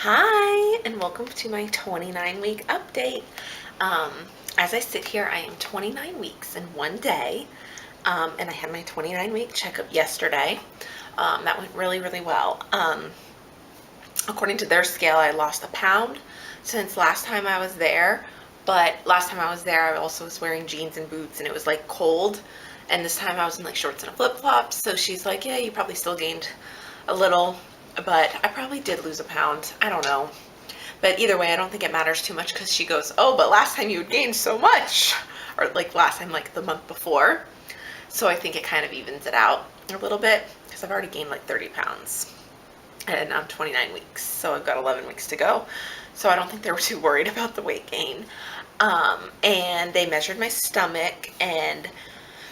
Hi, and welcome to my 29-week update. Um, as I sit here, I am 29 weeks in one day, and I had my 29-week checkup yesterday. That went really, really well. According to their scale, I lost a pound since last time I was there, but last time I was there, I also was wearing jeans and boots, and it was like cold, and this time I was in like shorts and a flip-flop, so she's like, yeah, you probably still gained a little, but I probably did lose a pound. I don't know. But either way, I don't think it matters too much because she goes, oh, but last time you had gained so much. Or like last time, like the month before. So I think it kind of evens it out a little bit because I've already gained like 30 pounds. And I'm 29 weeks, so I've got 11 weeks to go. So I don't think they were too worried about the weight gain. And they measured my stomach and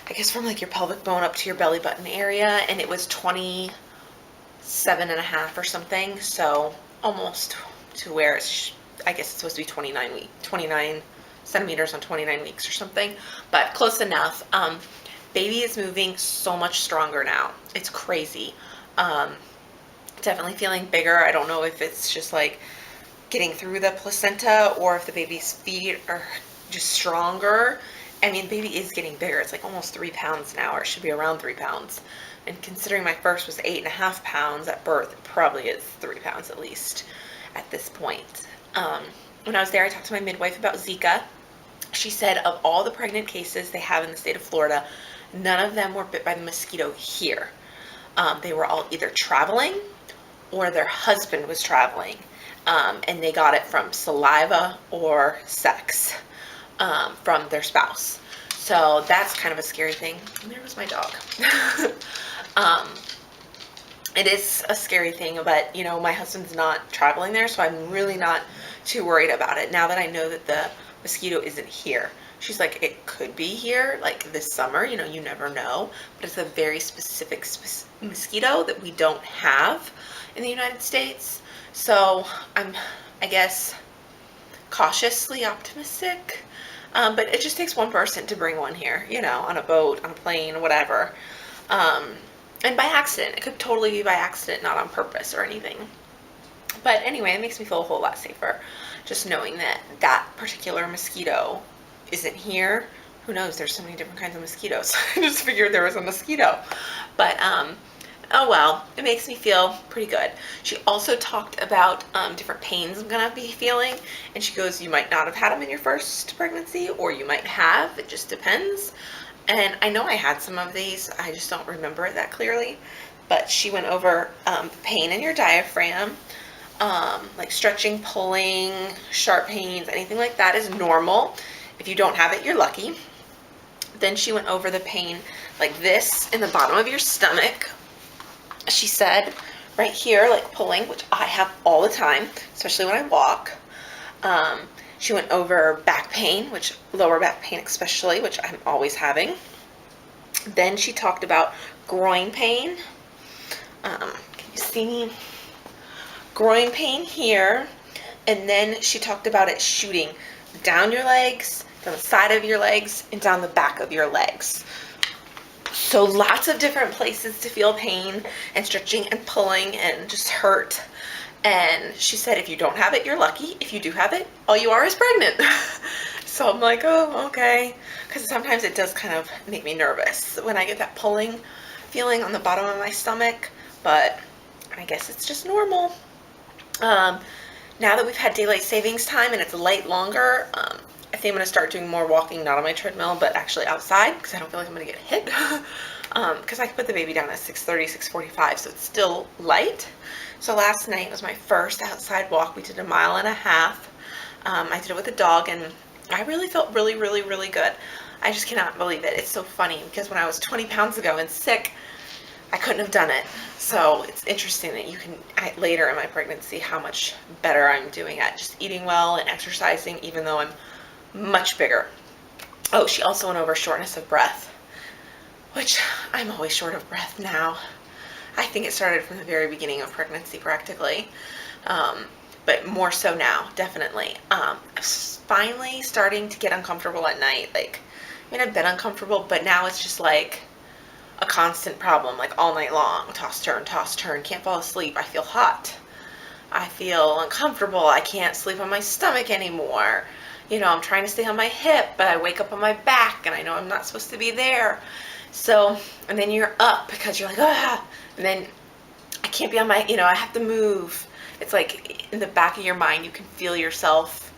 I guess from like your pelvic bone up to your belly button area, and it was 27.5 or something. So almost to where it's, I guess it's supposed to be 29 centimeters on 29 weeks or something, but close enough. Baby is moving so much stronger now. It's crazy. Definitely feeling bigger. I don't know if it's just like getting through the placenta or if the baby's feet are just stronger. I mean, baby is getting bigger. It's like almost 3 pounds now, or it should be around 3 pounds. And considering my first was 8.5 pounds at birth, it probably is 3 pounds at least at this point. When I was there, I talked to my midwife about Zika. She said of all the pregnant cases they have in the state of Florida, none of them were bit by the mosquito here. They were all either traveling or their husband was traveling, and they got it from saliva or sex from their spouse. So that's kind of a scary thing. And there was my dog. It is a scary thing, but you know, my husband's not traveling there, so I'm really not too worried about it now that I know that the mosquito isn't here. She's like, it could be here, like this summer, you know, you never know, but it's a very specific mosquito that we don't have in the United States. So I'm, I guess, cautiously optimistic. But it just takes one person to bring one here, you know, on a boat, on a plane, whatever. And by accident. It could totally be by accident, not on purpose or anything. But anyway, it makes me feel a whole lot safer just knowing that that particular mosquito isn't here. Who knows? There's so many different kinds of mosquitoes. I just figured there was a mosquito. But oh well, it makes me feel pretty good. She also talked about different pains I'm gonna be feeling, and she goes, you might not have had them in your first pregnancy, or you might have, it just depends. And I know I had some of these, I just don't remember it that clearly. But she went over pain in your diaphragm, like stretching, pulling, sharp pains, anything like that is normal. If you don't have it, you're lucky. Then she went over the pain like this in the bottom of your stomach. She said right here, like pulling, which I have all the time, especially when I walk. She went over back pain, which lower back pain especially, which I'm always having. Then she talked about groin pain. Can you see me? Groin pain here. And then she talked about it shooting down your legs, down the side of your legs, and down the back of your legs. So lots of different places to feel pain and stretching and pulling and just hurt. And she said, if you don't have it, you're lucky. If you do have it, all you are is pregnant. So I'm like, oh, okay. Because sometimes it does kind of make me nervous when I get that pulling feeling on the bottom of my stomach. But I guess it's just normal. Now that we've had daylight savings time and it's light longer, I think I'm going to start doing more walking, not on my treadmill, but actually outside, because I don't feel like I'm going to get hit. Because I can put the baby down at 6:30, 6:45, so it's still light. So last night was my first outside walk. We did 1.5 miles. I did it with a dog, and I really felt really, really, really good. I just cannot believe it. It's so funny, because when I was 20 pounds ago and sick, I couldn't have done it. So it's interesting that you can, later in my pregnancy, how much better I'm doing at just eating well and exercising, even though I'm much bigger. Oh, she also went over shortness of breath, which I'm always short of breath now. I think it started from the very beginning of pregnancy practically, but more so now, definitely. I'm finally starting to get uncomfortable at night. Like, I mean, I've been uncomfortable, but now it's just like a constant problem, like all night long. Toss, turn, can't fall asleep. I feel hot. I feel uncomfortable. I can't sleep on my stomach anymore. I'm trying to stay on my hip, but I wake up on my back and I know I'm not supposed to be there. So, and then you're up because you're like, ah, and then I can't be on my, I have to move. It's like in the back of your mind, you can feel yourself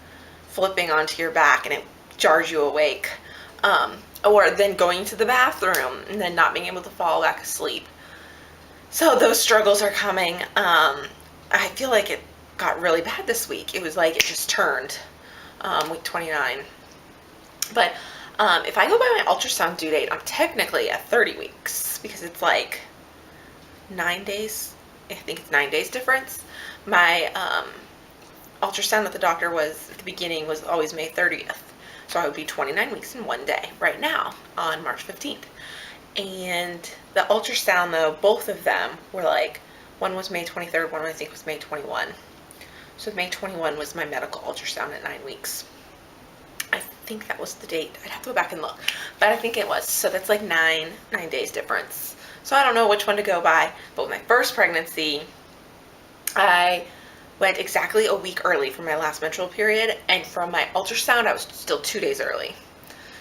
flipping onto your back and it jars you awake. Or then going to the bathroom and then not being able to fall back asleep. So those struggles are coming. I feel like it got really bad this week. It was like it just turned week 29. But if I go by my ultrasound due date, I'm technically at 30 weeks because it's like 9 days. I think it's 9 days difference. My ultrasound at the doctor was at the beginning was always May 30th. So I would be 29 weeks in 1 day right now on March 15th. And the ultrasound though, both of them were like, one was May 23rd, one I think was May 21. So May 21 was my medical ultrasound at 9 weeks. I think that was the date. I'd have to go back and look, but I think it was. So that's like 9 days difference. So I don't know which one to go by, but with my first pregnancy, I went exactly a week early for my last menstrual period, and from my ultrasound, I was still 2 days early.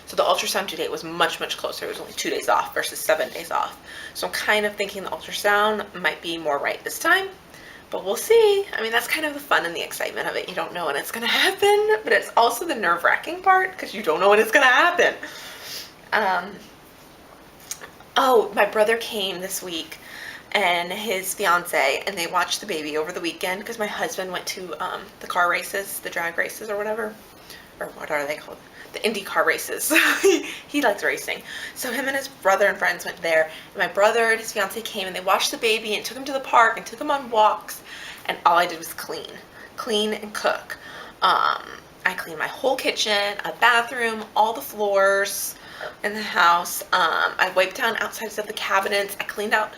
So the ultrasound due date was much, much closer. It was only 2 days off versus 7 days off. So I'm kind of thinking the ultrasound might be more right this time, but we'll see. I mean, that's kind of the fun and the excitement of it. You don't know when it's going to happen, but it's also the nerve-wracking part because you don't know when it's going to happen. Oh, my brother came this week and his fiance, and they watched the baby over the weekend because my husband went to the car races, the drag races or whatever, or what are they called? The IndyCar races. He likes racing. So him and his brother and friends went there. And my brother and his fiance came and they watched the baby and took him to the park and took him on walks. And all I did was clean and cook. I cleaned my whole kitchen, a bathroom, all the floors in the house. I wiped down outsides of the cabinets. I cleaned out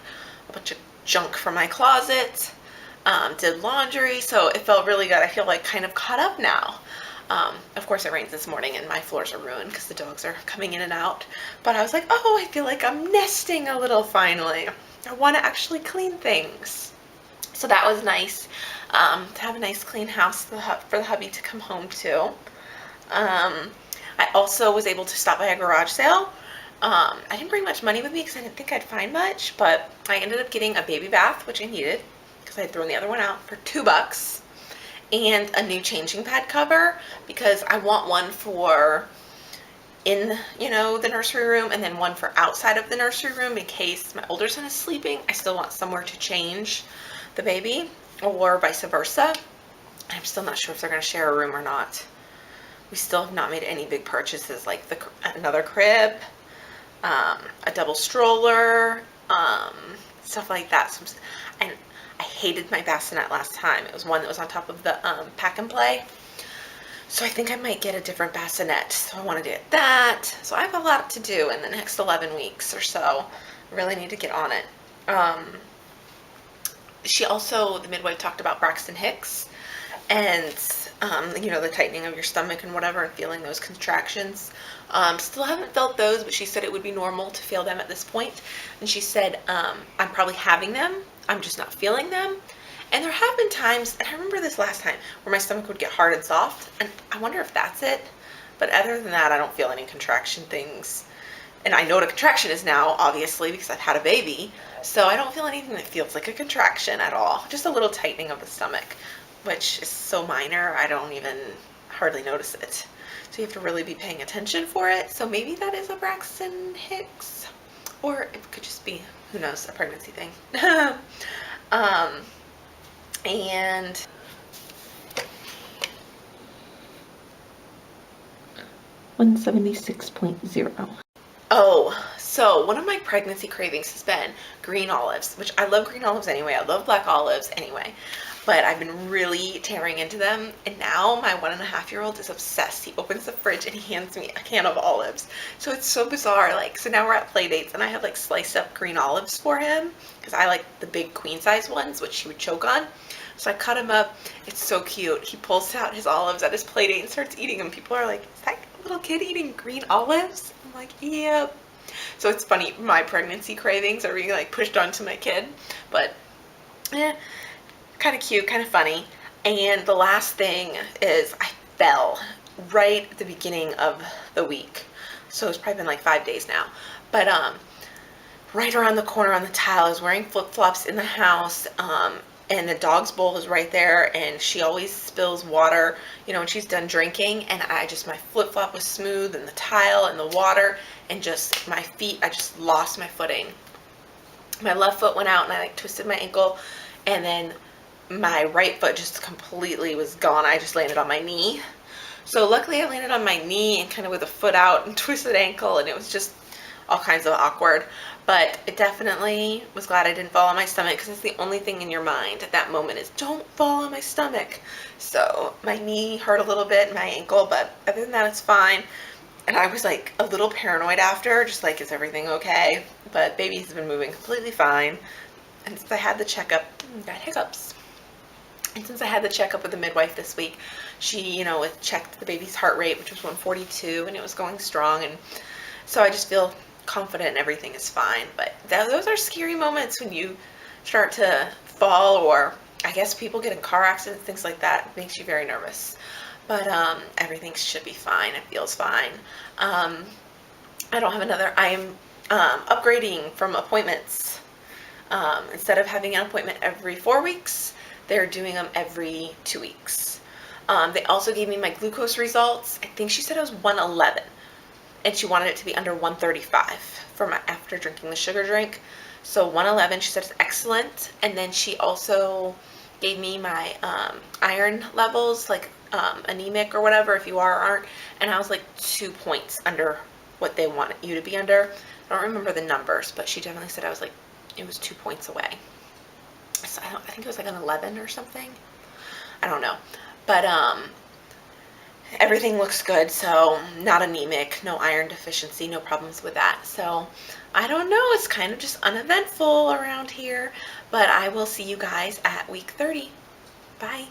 a bunch of junk from my closet. Did laundry. So it felt really good. I feel like kind of caught up now. Of course it rains this morning and my floors are ruined because the dogs are coming in and out. But I was like, oh, I feel like I'm nesting a little finally. I want to actually clean things. So that was nice, to have a nice clean house for the hubby to come home to. I also was able to stop by a garage sale. I didn't bring much money with me because I didn't think I'd find much, but I ended up getting a baby bath, which I needed because I had thrown the other one out, for $2. And a new changing pad cover because I want one for in, the nursery room and then one for outside of the nursery room in case my older son is sleeping. I still want somewhere to change the baby or vice versa. I'm still not sure if they're going to share a room or not. We still have not made any big purchases like another crib, a double stroller, stuff like that. And I hated my bassinet last time. It was one that was on top of the pack and play. So I think I might get a different bassinet. So I want to get that. So I have a lot to do in the next 11 weeks or so. I really need to get on it. The midwife talked about Braxton Hicks and, the tightening of your stomach and whatever and feeling those contractions. Still haven't felt those, but she said it would be normal to feel them at this point. And she said, I'm probably having them. I'm just not feeling them. And there have been times, and I remember this last time, where my stomach would get hard and soft, and I wonder if that's it. But other than that, I don't feel any contraction things. And I know what a contraction is now, obviously, because I've had a baby. So I don't feel anything that feels like a contraction at all. Just a little tightening of the stomach, which is so minor, I don't even hardly notice it. So you have to really be paying attention for it. So maybe that is a Braxton Hicks. Or it could just be, who knows, a pregnancy thing. And 176.0. Oh, so one of my pregnancy cravings has been green olives, which I love green olives anyway. I love black olives anyway, but I've been really tearing into them. And now my 1.5-year-old is obsessed. He opens the fridge and he hands me a can of olives. So it's so bizarre. So now we're at play dates and I have sliced up green olives for him because I like the big queen size ones, which he would choke on. So I cut him up. It's so cute. He pulls out his olives at his play date and starts eating them. People are like, is that little kid eating green olives? I'm like, yep. So it's funny. My pregnancy cravings are being pushed onto my kid, but kind kind of cute, kind of funny. And the last thing is I fell right at the beginning of the week. So it's probably been like 5 days now. But right around the corner on the tile, I was wearing flip-flops in the house. And the dog's bowl is right there, and she always spills water, when she's done drinking, and my flip-flop was smooth, and the tile and the water, and just my feet, I just lost my footing. My left foot went out, and I like twisted my ankle, and then my right foot just completely was gone. I just landed on my knee. So luckily I landed on my knee and kind of with a foot out and twisted ankle, and it was just all kinds of awkward. But it definitely was glad I didn't fall on my stomach, because it's the only thing in your mind at that moment is don't fall on my stomach. So my knee hurt a little bit, my ankle, but other than that it's fine. And I was like a little paranoid after, just like, is everything okay? But baby's been moving completely fine. And since I had the checkup, got hiccups. And since I had the checkup with the midwife this week, she, checked the baby's heart rate, which was 142, and it was going strong. And so I just feel confident everything is fine. But those are scary moments when you start to fall, or I guess people get in car accidents, things like that. It makes you very nervous. But everything should be fine. It feels fine. I don't have another. I am upgrading from appointments. Instead of having an appointment every 4 weeks, they're doing them every 2 weeks. They also gave me my glucose results. I think she said it was 111, and she wanted it to be under 135 after drinking the sugar drink. So 111, she said, is excellent. And then she also gave me my iron levels, like anemic or whatever, if you are or aren't. And I was like 2 points under what they want you to be under. I don't remember the numbers, but she definitely said it was 2 points away. So I think it was like an 11 or something. I don't know. But everything looks good, so not anemic, no iron deficiency, no problems with that. So I don't know, it's kind of just uneventful around here, but I will see you guys at week 30. Bye.